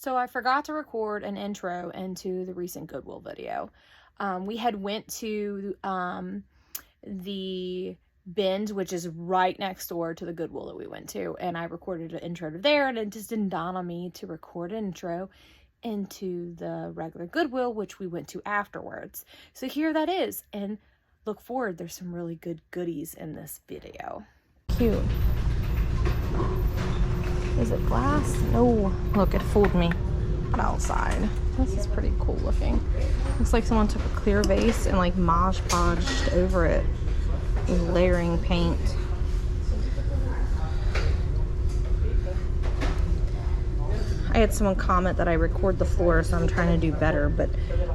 So I forgot to record an intro into the recent Goodwill video. We had went to the Bins, which is right next door to the Goodwill that we went to, and I recorded an intro to there, and it just didn't dawn on me to record an intro into the regular Goodwill, which we went to afterwards. So here that is, and look forward, there's some really good goodies in this video. Cute. Is it glass? No. Look, it fooled me. Not outside. This is pretty cool looking. Looks like someone took a clear vase and like Mod Podged over it with layering paint. I had someone comment that I record the floor, so I'm trying to do better, but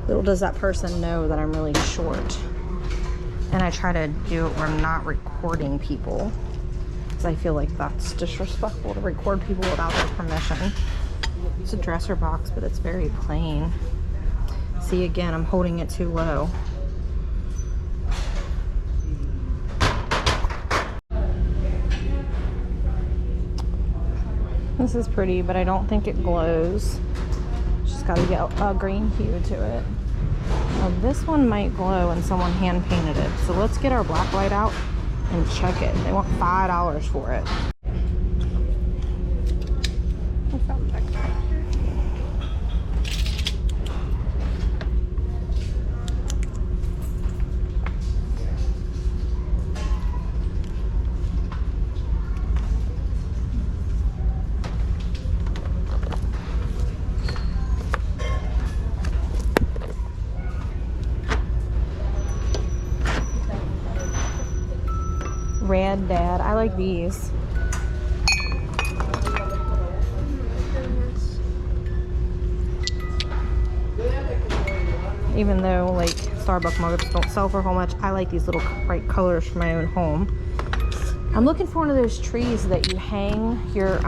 little does that person know that I'm really short. And I try to do it where I'm not recording people, because I feel like that's disrespectful to record people without their permission. It's a dresser box, but it's very plain. See, again, I'm holding it too low. This is pretty, but I don't think it glows. Just gotta get a green hue to it. Now, this one might glow and someone hand painted it. So let's get our black light out and check it. They want $5 for it. Red Dad. I like these. Even though like Starbucks mugs don't sell for how much, I like these little bright colors for my own home. I'm looking for one of those trees that you hang your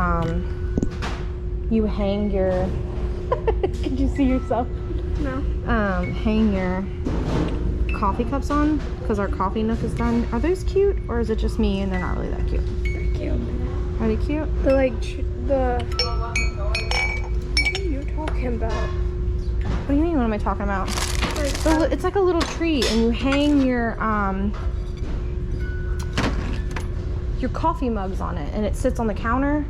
could you see yourself? No. Hang your coffee cups on, because our coffee nook is done. Are those cute, or is it just me and they're not really that cute? They're cute. Are they cute? They're like what are you talking about? What do you mean, what am I talking about? It's like a little tree, and you hang your coffee mugs on it, and it sits on the counter.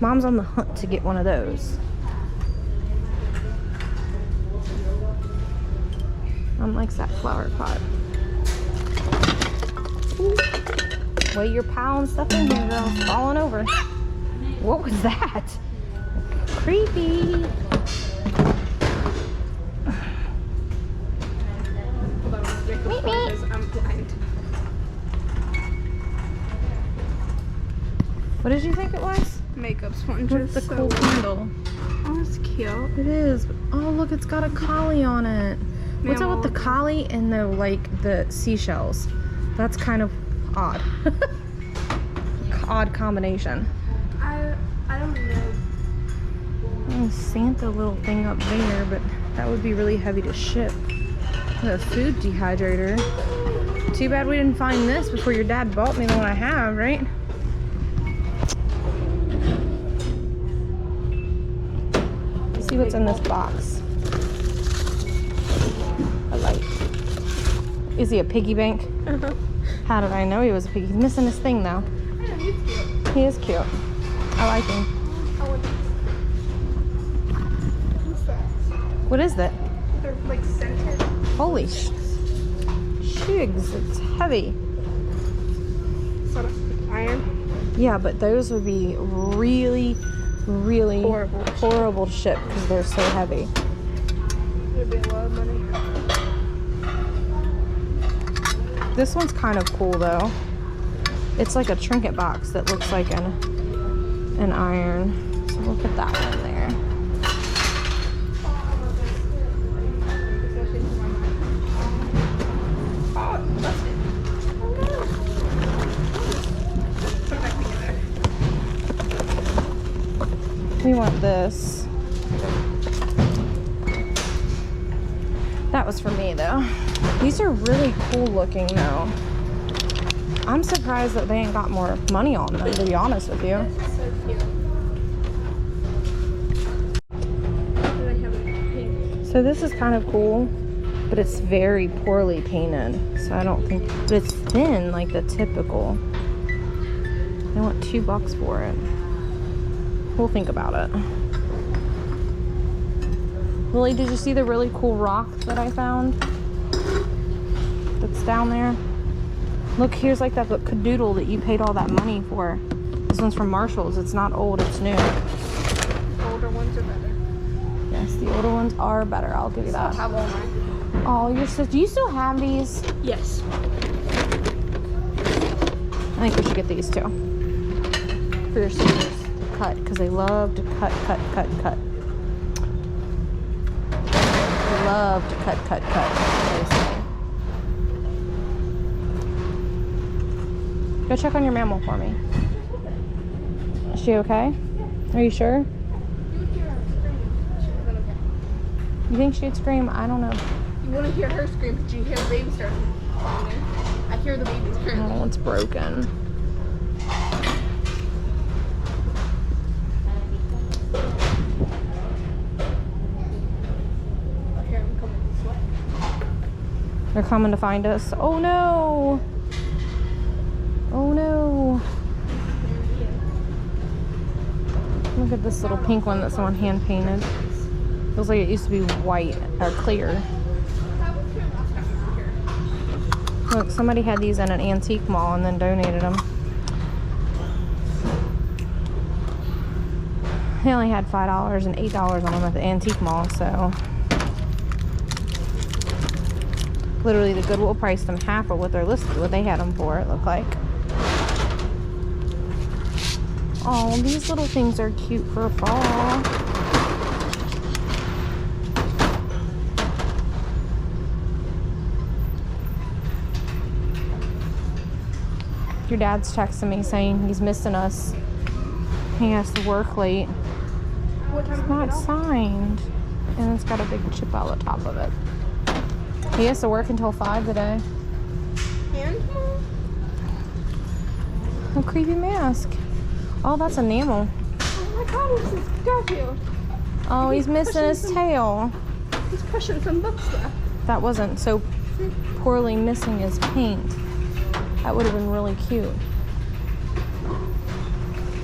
Mom's on the hunt to get one of those. Mom likes that flower pot. Ooh. Weigh your pile and stuff in here, girl. It's falling over. What was that? Creepy. I'm blind. What did you think it was? Makeup sponges. With the cool candle. Oh, it's cute. It is. Oh, look, it's got a collie on it. What's up with the collie and the seashells? That's kind of odd. Odd combination. I don't know. Oh, Santa little thing up there, but that would be really heavy to ship. The food dehydrator. Too bad we didn't find this before your dad bought me the one I have, right? Let's see what's in this box. A light. Is he a piggy bank? Uh-huh. How did I know he was a piggy? He's missing his thing though. Yeah, he's cute. He is cute. I like him. What's that? What is that? They're like scented. Holy shigs, it's heavy. Is that iron? Yeah, but those would be really horrible to ship because they're so heavy. It'd be a lot of money. This one's kind of cool though. It's like a trinket box that looks like an iron. So we'll put that one there. We want this. That was for me though. These are really cool looking though. I'm surprised that they ain't got more money on them, to be honest with you. This is so cute. So this is kind of cool, but it's very poorly painted. So I don't think, but it's thin like the typical. I want $2 for it. We'll think about it. Lily, did you see the really cool rock that I found? That's down there. Look, here's like that cadoodle that you paid all that money for. This one's from Marshall's. It's not old, it's new. The older ones are better. Yes, the older ones are better. I'll give you that. I have all mine. Oh, you're so, do you still have these? Yes. I think we should get these too. For your sisters to cut, because they love to cut. They love to cut. They say. Go check on your mammal for me. Is she okay? Are you sure? You think she'd scream? I don't know. You want to hear her scream, but you hear the baby start screaming. I hear the baby screaming. Oh, it's broken. I hear them coming this way. They're coming to find us. Oh no! Oh no! Look at this little pink one that someone hand painted. Feels like it used to be white or clear. Look, somebody had these in an antique mall and then donated them. They only had $5 and $8 on them at the antique mall, so literally the Goodwill priced them half of what they're listed, what they had them for, it looked like. Oh, these little things are cute for fall. Your dad's texting me saying he's missing us. He has to work late. What time It's do we not get off? signed. And it's got a big chip out the top of it. He has to work until 5 today. And A creepy mask. Oh, that's enamel. oh my god, it's his Garfield. Oh, he's missing pushing his some- tail. He's pushing some books there. That wasn't so poorly missing his paint. That would have been really cute.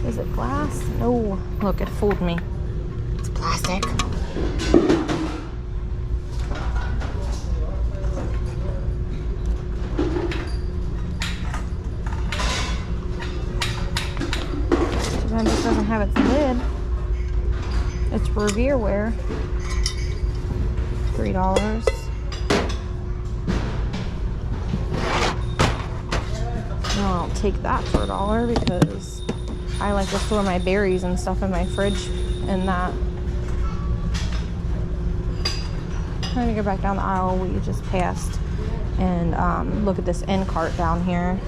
Is it glass? No. Look, it fooled me. It's plastic. Sometimes it doesn't have its lid. It's Revere wear. $3. No, I'll take that for $1 because I like to store my berries and stuff in my fridge and that. I'm gonna go back down the aisle we just passed and look at this end cart down here.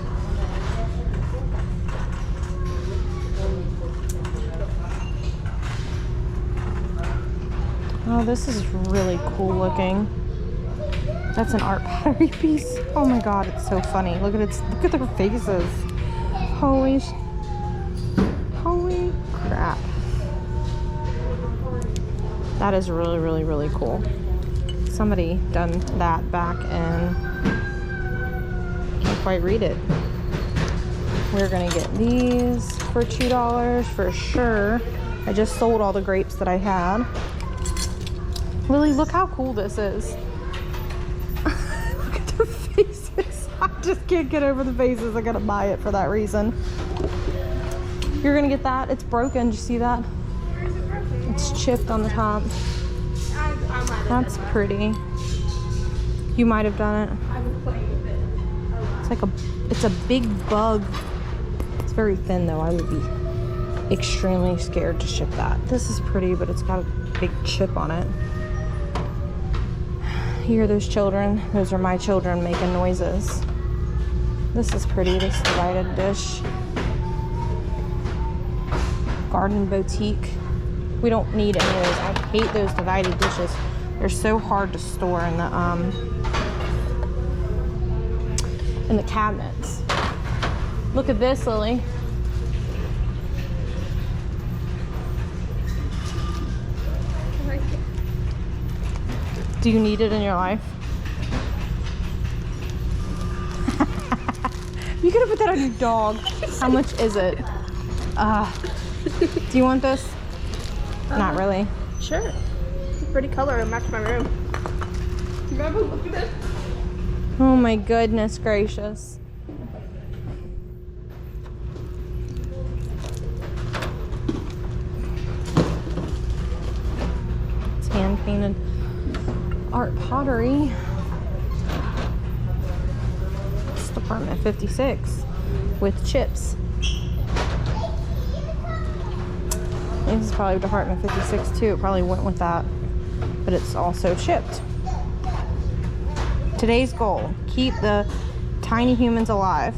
Oh, this is really cool looking. That's an art pottery piece. Oh my god, it's so funny. Look at their faces. Holy crap. That is really, really, really cool. Somebody done that back in, can't quite read it. We're gonna get these for $2 for sure. I just sold all the grapes that I had. Lily, look how cool this is. Look at their faces. I just can't get over the faces. I gotta buy it for that reason. You're gonna get that? It's broken. Did you see that? Where is it broken? It's chipped on the top. I might have That's done that. pretty. You might have done it. I've been playing with it. A lot. It's like it's a big bug. It's very thin though. I would be extremely scared to ship that. This is pretty, but it's got a big chip on it. You hear those children? Those are my children making noises. This is pretty, this divided dish. Garden boutique. We don't need any of those. I hate those divided dishes. They're so hard to store in the cabinets. Look at this, Lily. I like it. Do you need it in your life? You could have put that on your dog. How much is it? Do you want this? Not really. Sure. It's a pretty color. It'll match my room. Remember, look at this. Oh my goodness gracious. It's hand painted art pottery. It's Department 56 with chips. This is probably Department 56 too. It probably went with that, but it's also chipped. Today's goal, keep the tiny humans alive.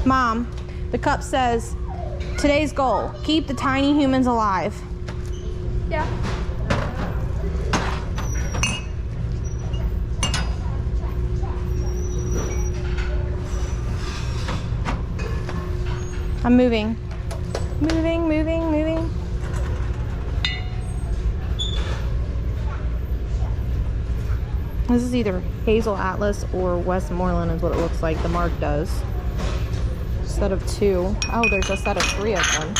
Mom, the cup says, today's goal, keep the tiny humans alive. Yeah. I'm moving. Moving, moving, moving. This is either Hazel Atlas or Westmoreland is what it looks like. The mark does. Set of 2. Oh, there's a set of 3 of them.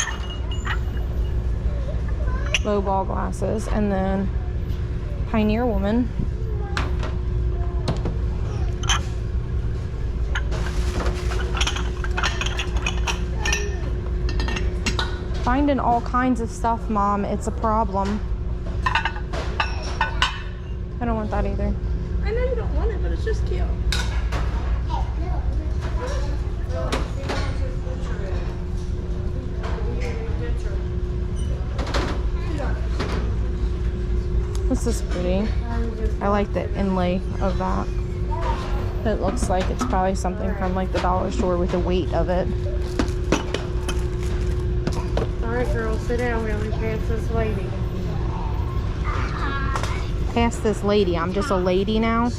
Low ball glasses. And then Pioneer Woman. Finding all kinds of stuff, Mom. It's a problem. I don't want that either. I know you don't want it, but it's just cute. This is pretty. I like the inlay of that. It looks like it's probably something from like the dollar store with the weight of it. Alright, girls, sit down. We're going to pass this lady. Pass this lady. I'm just a lady now.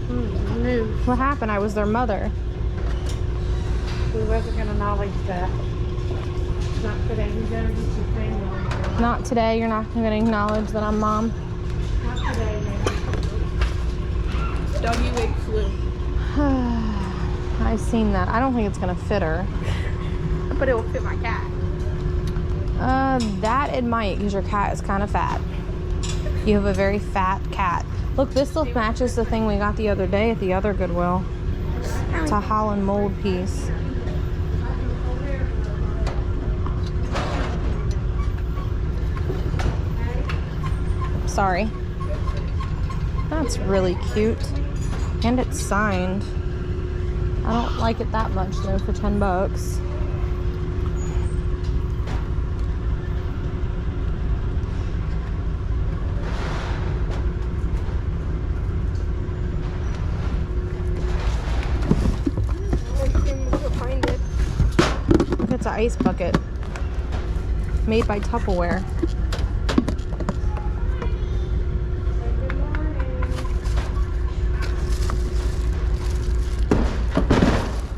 No, What happened? I was their mother. we wasn't going to acknowledge that. Not today. We're going to get your family. Not today. You're not going to acknowledge that I'm Mom. Not today, man. Doggy wig flew. I've seen that. I don't think it's going to fit her. But it will fit my cat. That it might, because your cat is kind of fat. You have a very fat cat. Look, this still matches the thing we got the other day at the other Goodwill. It's a Holland mold piece. Sorry. That's really cute. And it's signed. I don't like it that much though for 10 bucks. It's an ice bucket made by Tupperware.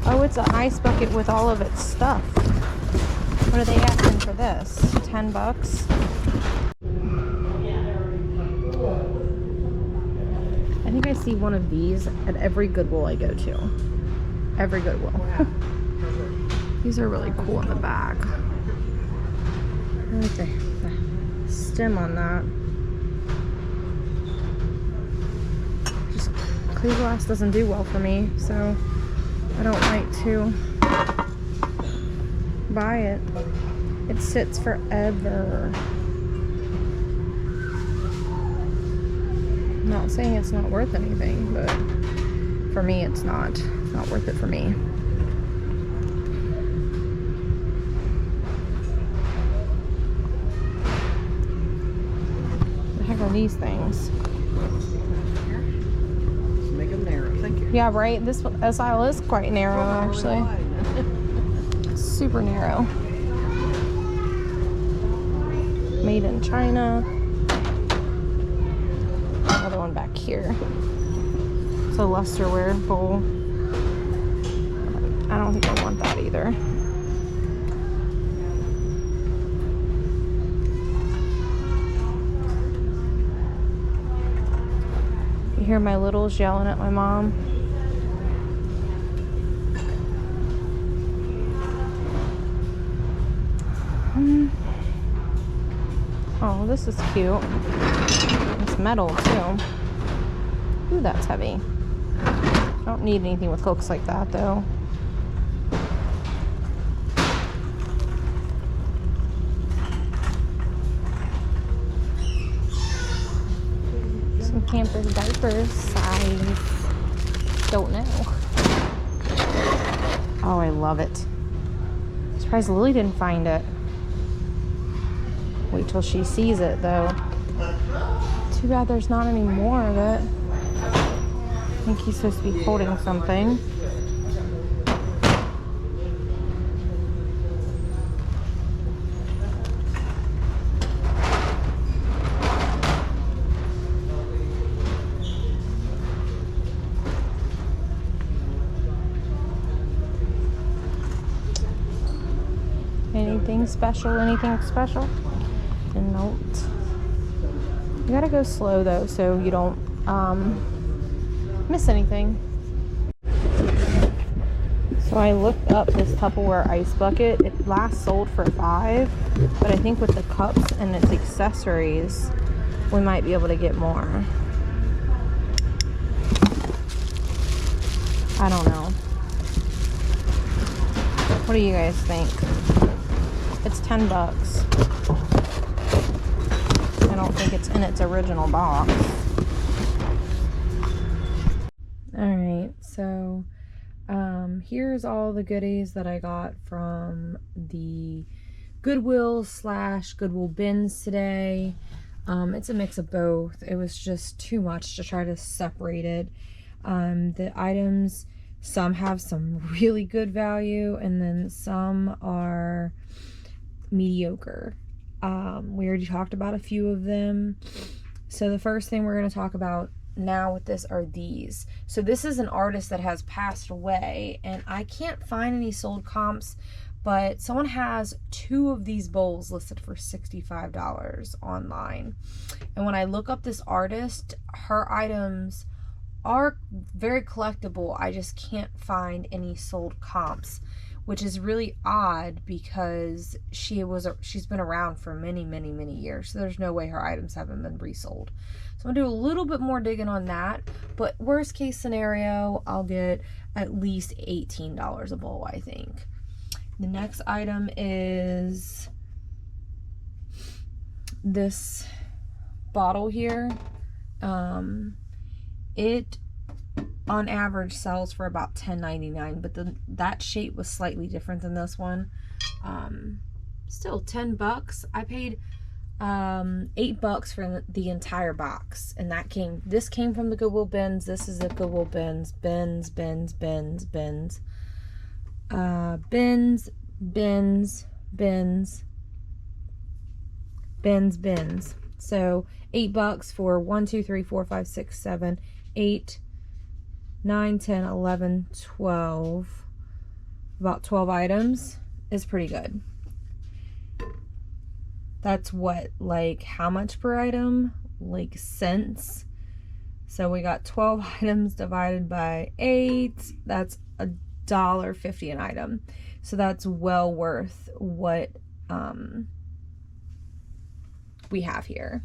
Oh, it's an ice bucket with all of its stuff. What are they asking for this? 10 bucks? I think I see one of these at every Goodwill I go to. Every Goodwill. These are really cool in the back. I like the stem on that. Just clear glass doesn't do well for me, so I don't like to buy it. It sits forever. I'm not saying it's not worth anything, but for me it's not worth it for me. Are these things? Just make them narrow. Thank you. Yeah, right. This aisle is quite narrow, actually. Super narrow. Made in China. Another one back here. It's a lusterware bowl. I don't think I want that either. hear my littles yelling at my mom. Oh, this is cute. It's metal too. Ooh, that's heavy. I don't need anything with hooks like that though. Some camper diapers. I don't know. Oh, I love it. Surprised Lily didn't find it. Wait till she sees it though. Too bad there's not any more of it. I think he's supposed to be holding something. Anything special? Anything special? Note. You gotta go slow though, so you don't miss anything. So I looked up this Tupperware ice bucket. It last sold for $5, but I think with the cups and its accessories, we might be able to get more. I don't know. What do you guys think? It's $10. I don't think it's in its original box. Alright, so here's all the goodies that I got from the Goodwill / Goodwill bins today. It's a mix of both. It was just too much to try to separate it. The items, some have some really good value, and then some are mediocre. We already talked about a few of them. So the first thing we're going to talk about now with this are these. So this is an artist that has passed away, and I can't find any sold comps, but someone has 2 of these bowls listed for $65 online. And when I look up this artist, her items are very collectible. I just can't find any sold comps, which is really odd because she's been around for many years. So there's no way her items haven't been resold. So I'm gonna do a little bit more digging on that, but worst case scenario, I'll get at least $18 a bowl, I think. The next item is this bottle here. It on average sells for about $10.99, but that shape was slightly different than this one. Still $10. I paid $8 for the entire box, and this came from the Goodwill bins. This is the Goodwill bins. Bins. So $8 for 1, 2, 3, 4, 5, 6, 7, 8, 9, 10, 11, 12, about 12 items is pretty good. That's what, like, how much per item? Like cents. So we got 12 items divided by 8. That's $1.50 an item. So that's well worth what we have here.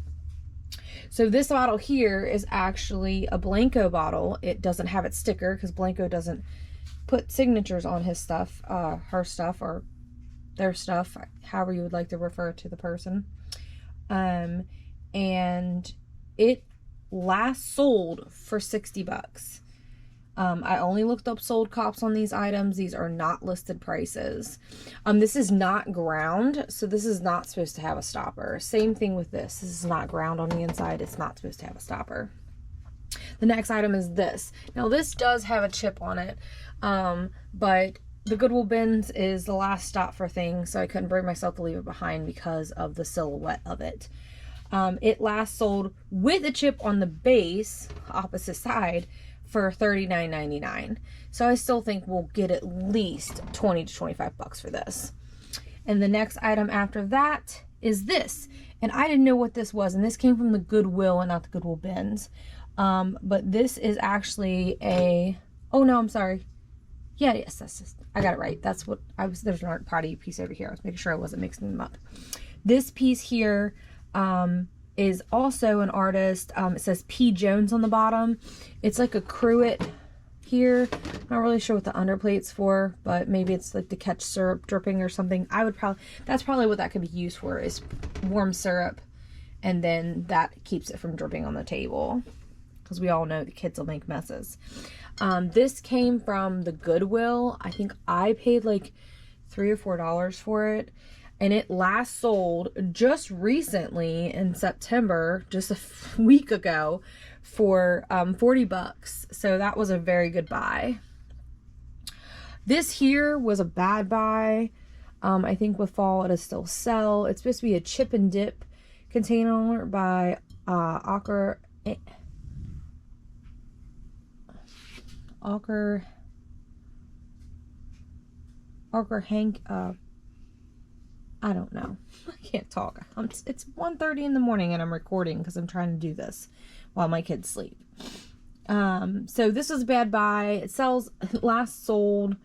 So this bottle here is actually a Blanco bottle. It doesn't have its sticker because Blanco doesn't put signatures on his stuff, her stuff, or their stuff, however you would like to refer to the person. And it last sold for $60. I only looked up sold comps on these items. These are not listed prices. This is not ground, so this is not supposed to have a stopper. Same thing with this. This is not ground on the inside. It's not supposed to have a stopper. The next item is this. Now this does have a chip on it, but the Goodwill bins is the last stop for things, so I couldn't bring myself to leave it behind because of the silhouette of it. It last sold with a chip on the base, opposite side, for $39.99. So I still think we'll get at least 20 to 25 bucks for this. And the next item after that is this. And I didn't know what this was, and this came from the Goodwill and not the Goodwill bins. But this is actually a, oh no, I'm sorry. Yeah, yes, that's just, I got it right. That's what I was, there's an art potty piece over here. I was making sure I wasn't mixing them up. This piece here is also an artist. It says P. Jones on the bottom. It's like a cruet here. Not really sure what the underplate's for, but maybe it's like to catch syrup dripping or something. I would probably, that's probably what that could be used for, is warm syrup, and then that keeps it from dripping on the table, because we all know the kids will make messes. This came from the Goodwill. I think I paid like $3 or $4 for it, and it last sold just recently in September, just a week ago, for 40 bucks. So that was a very good buy. This here was a bad buy. I think with fall it'll still sell. It's supposed to be a chip and dip container by Ocker Hank, I don't know. I can't talk. It's 1:30 in the morning and I'm recording because I'm trying to do this while my kids sleep. So this was a bad buy. It last sold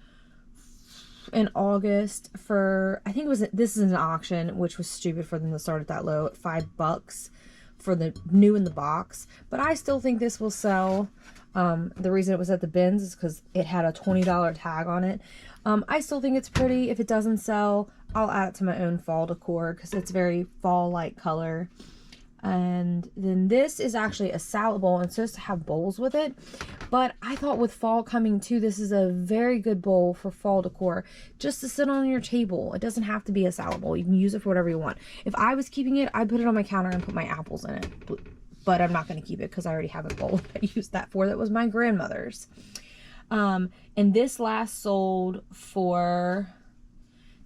in August for, I think this is an auction, which was stupid for them to start at that low at $5 for the new in the box. But I still think this will sell. The reason it was at the bins is because it had a $20 tag on it. I still think it's pretty. If it doesn't sell, I'll add it to my own fall decor because it's very fall-like color. And then this is actually a salad bowl, and it's supposed to have bowls with it. But I thought with fall coming too, this is a very good bowl for fall decor, just to sit on your table. It doesn't have to be a salad bowl. You can use it for whatever you want. If I was keeping it, I'd put it on my counter and put my apples in it. But I'm not going to keep it because I already have a bowl I used that for. That was my grandmother's. And this last sold for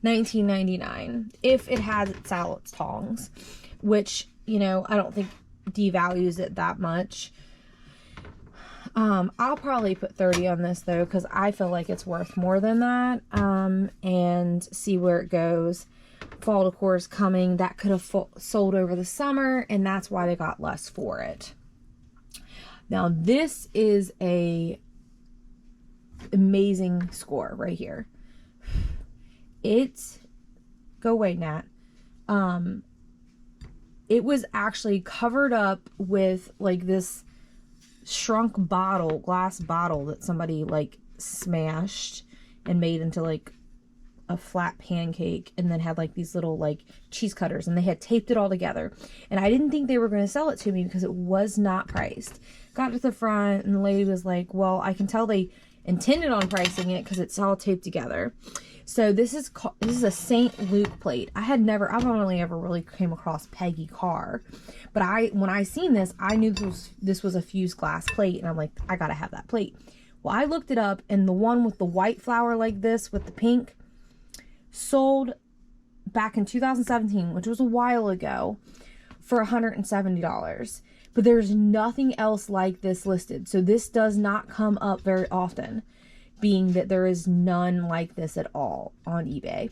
$19.99 if it has salad tongs, which, you know, I don't think devalues it that much. I'll probably put 30 on this though, because I feel like it's worth more than that. And see where it goes. Fall decor is coming. That could have sold over the summer, and that's why they got less for it. Now this is a amazing score right here. Go away, Nat. It was actually covered up with like this shrunk glass bottle that somebody like smashed and made into like a flat pancake, and then had like these little like cheese cutters, and they had taped it all together. And I didn't think they were going to sell it to me because it was not priced. Got to the front, and the lady was like, well, I can tell they intended on pricing it because it's all taped together. So this is a St. Luke plate. I've only ever really came across Peggy Carr, but when I seen this, I knew this was a fused glass plate, and I'm like, I gotta have that plate. Well, I looked it up, and the one with the white flower like this with the pink sold back in 2017, which was a while ago, for $170. But there's nothing else like this listed. So this does not come up very often, being that there is none like this at all on eBay.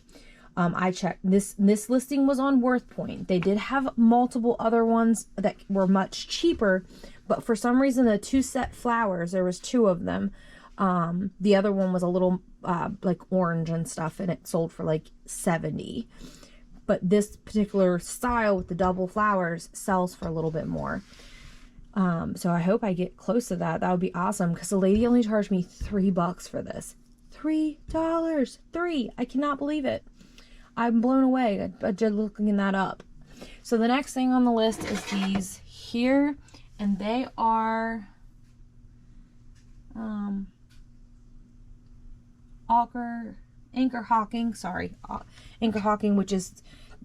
I checked. This listing was on WorthPoint. They did have multiple other ones that were much cheaper, but for some reason the two set flowers, there was two of them. The other one was a little like orange and stuff, and it sold for like $70. But this particular style with the double flowers sells for a little bit more. So I hope I get close to that. That would be awesome, because the lady only charged me $3 for this. $3. $3. I cannot believe it. I'm blown away. I just looking that up. So the next thing on the list is these here, and they are Anchor Hawking, which is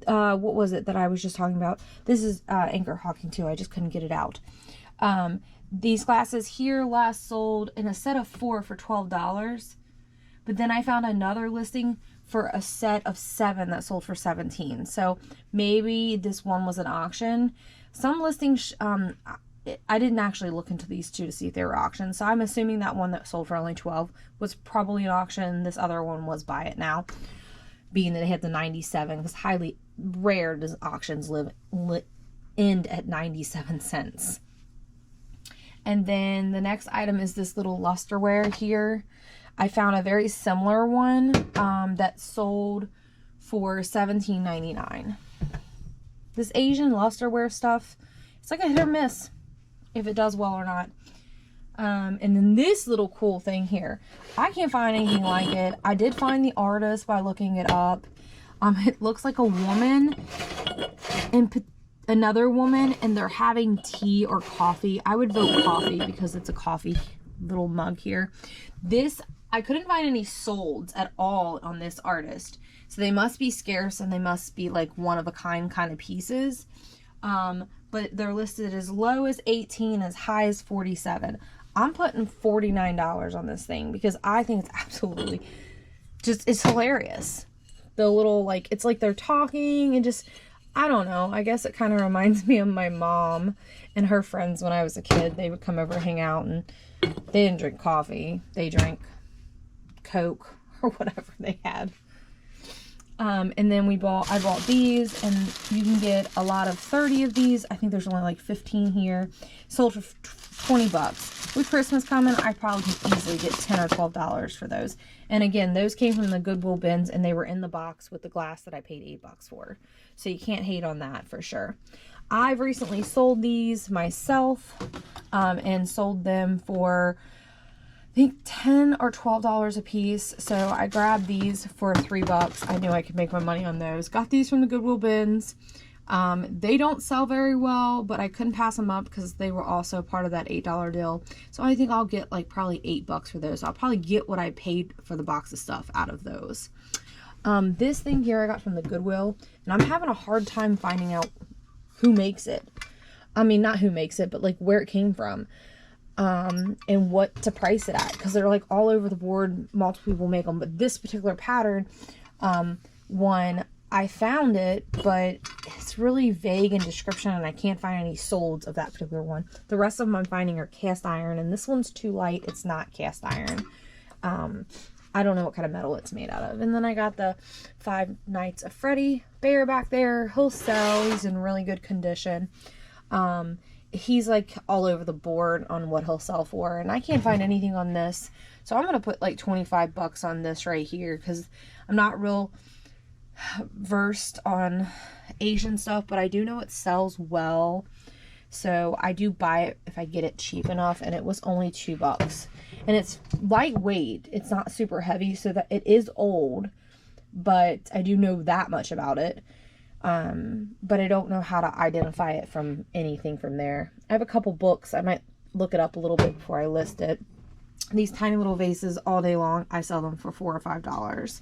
what was it that I was just talking about? This is Anchor Hawking too. I just couldn't get it out. These glasses here last sold in a set of 4 for $12, but then I found another listing for a set of 7 that sold for $17. So maybe this one was an auction. Some listings, I didn't actually look into these two to see if they were auctions, so I'm assuming that one that sold for only $12 was probably an auction. This other one was buy it now, being that they had the 97, because highly rare does auctions end at 97 cents. And then the next item is this little lusterware here. I found a very similar one that sold for $17.99. This Asian lusterware stuff, it's like a hit or miss if it does well or not. And then this little cool thing here, I can't find anything like it. I did find the artist by looking it up. It looks like a woman and another woman, and they're having tea or coffee. I would vote coffee because it's a coffee little mug here. This, I couldn't find any solds at all on this artist. So they must be scarce and they must be like one of a kind of pieces. But they're listed as low as 18, as high as 47. I'm putting $49 on this thing because I think it's absolutely just, it's hilarious. The little, like, it's like they're talking and just, I don't know. I guess it kind of reminds me of my mom and her friends when I was a kid. They would come over, hang out, and they didn't drink coffee. They drank Coke or whatever they had. And then I bought these, and you can get a lot of 30 of these. I think there's only like 15 here. Sold for 20 bucks. With Christmas coming, I probably could easily get $10 or $12 for those. And again, those came from the Goodwill bins, and they were in the box with the glass that I paid $8 for. So you can't hate on that for sure. I've recently sold these myself, and sold them for, I think, $10 or $12 a piece. So I grabbed these for $3. I knew I could make my money on those. Got these from the Goodwill bins. They don't sell very well, but I couldn't pass them up because they were also part of that $8 deal. So I think I'll get like probably $8 for those. I'll probably get what I paid for the box of stuff out of those. This thing here I got from the Goodwill, and I'm having a hard time finding out who makes it. I mean, not who makes it, but like where it came from. And what to price it at, because they're like all over the board. Multiple people make them, but this particular pattern, one, I found it, but it's really vague in description, and I can't find any solds of that particular one. The rest of them I'm finding are cast iron, and this one's too light. It's not cast iron. I don't know what kind of metal it's made out of. And then I got the 5 Nights at Freddy bear back there. He'll sell. He's in really good condition. He's like all over the board on what he'll sell for, and I can't find anything on this. So I'm gonna put like 25 bucks on this right here, because I'm not real versed on Asian stuff, but I do know it sells well, so I do buy it if I get it cheap enough. And it was only $2, and it's lightweight. It's not super heavy, so that it is old, but I do know that much about it. But I don't know how to identify it from anything from there. I have a couple books. I might look it up a little bit before I list it. These tiny little vases all day long, I sell them for $4 or $5.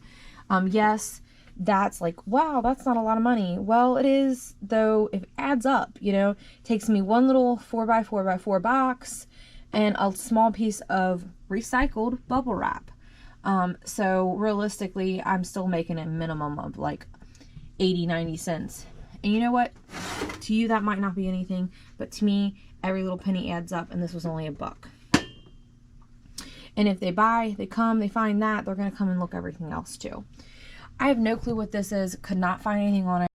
Yes, that's like, wow, that's not a lot of money. Well, it is, though. It adds up, you know. It takes me one little 4x4x4 box and a small piece of recycled bubble wrap. So realistically, I'm still making a minimum of like 80-90 cents. And you know what? To you, that might not be anything, but to me, every little penny adds up, and this was only $1. And if they buy, they come, they find that, they're going to come and look everything else too. I have no clue what this is. Could not find anything on